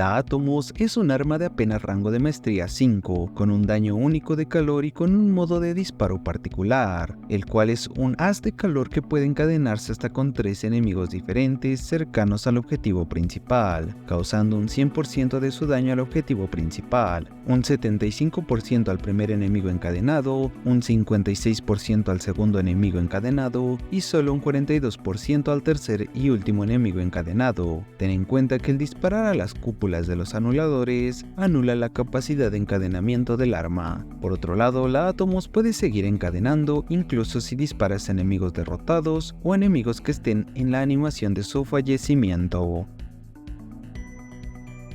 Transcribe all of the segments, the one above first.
La Atomos es un arma de apenas rango de maestría 5, con un daño único de calor y con un modo de disparo particular, el cual es un haz de calor que puede encadenarse hasta con 3 enemigos diferentes cercanos al objetivo principal, causando un 100% de su daño al objetivo principal, un 75% al primer enemigo encadenado, un 56% al segundo enemigo encadenado y solo un 42% al tercer y último enemigo encadenado. Ten en cuenta que el disparar a las cúpulas de los anuladores anula la capacidad de encadenamiento del arma. Por otro lado, la Atomos puede seguir encadenando incluso si disparas a enemigos derrotados o enemigos que estén en la animación de su fallecimiento.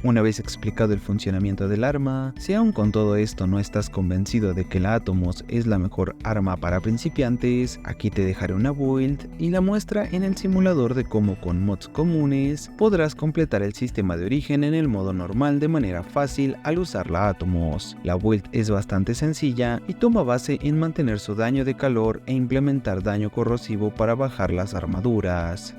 Una vez explicado el funcionamiento del arma, si aún con todo esto no estás convencido de que la Atomos es la mejor arma para principiantes, aquí te dejaré una build y la muestra en el simulador de cómo con mods comunes podrás completar el sistema de origen en el modo normal de manera fácil al usar la Atomos. La build es bastante sencilla y toma base en mantener su daño de calor e implementar daño corrosivo para bajar las armaduras.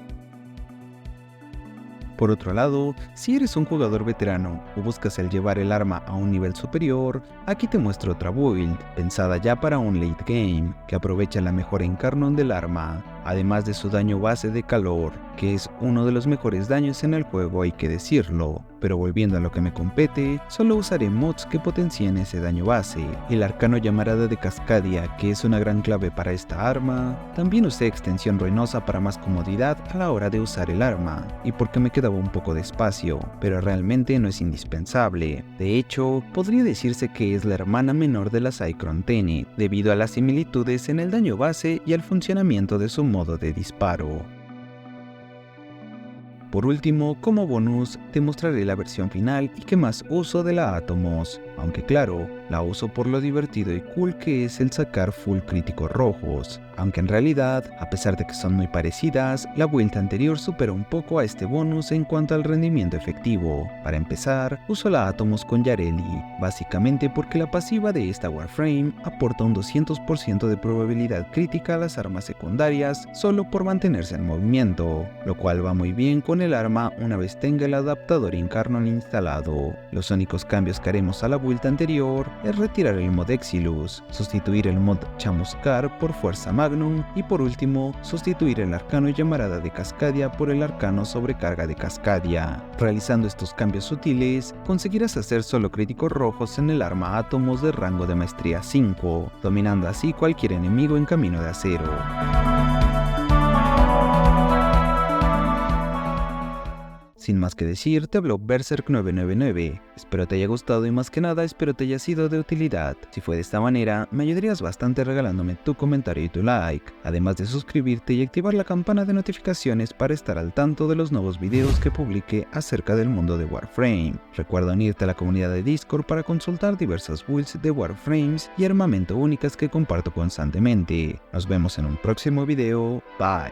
Por otro lado, si eres un jugador veterano o buscas el llevar el arma a un nivel superior, aquí te muestro otra build, pensada ya para un late game, que aprovecha la mejora en Carnon del arma, además de su daño base de calor, que es uno de los mejores daños en el juego, hay que decirlo. Pero volviendo a lo que me compete, solo usaré mods que potencien ese daño base. El arcano llamarada de Cascadia, que es una gran clave para esta arma. También usé extensión ruinosa para más comodidad a la hora de usar el arma, y porque me quedaba un poco de espacio, pero realmente no es indispensable. De hecho, podría decirse que es la hermana menor de la Cyclone Tenet, debido a las similitudes en el daño base y al funcionamiento de su modo de disparo. Por último, como bonus, te mostraré la versión final y que más uso de la Atomos, aunque claro, la uso por lo divertido y cool que es el sacar full críticos rojos, aunque en realidad, a pesar de que son muy parecidas, la build anterior supera un poco a este bonus en cuanto al rendimiento efectivo. Para empezar, uso la Atomos con Yareli, básicamente porque la pasiva de esta Warframe aporta un 200% de probabilidad crítica a las armas secundarias solo por mantenerse en movimiento, lo cual va muy bien con el arma una vez tenga el adaptador Incarnon instalado. Los únicos cambios que haremos a la build anterior es retirar el mod Exilus, sustituir el mod Chamuscar por Fuerza Magnum y por último, sustituir el arcano Llamarada de Cascadia por el arcano Sobrecarga de Cascadia. Realizando estos cambios sutiles, conseguirás hacer solo críticos rojos en el arma Atomos de rango de maestría 5, dominando así cualquier enemigo en camino de acero. Sin más que decir, te habló Berserk999. Espero te haya gustado y más que nada espero te haya sido de utilidad. Si fue de esta manera, me ayudarías bastante regalándome tu comentario y tu like, además de suscribirte y activar la campana de notificaciones para estar al tanto de los nuevos videos que publique acerca del mundo de Warframe. Recuerda unirte a la comunidad de Discord para consultar diversas builds de Warframes y armamento únicas que comparto constantemente. Nos vemos en un próximo video. Bye.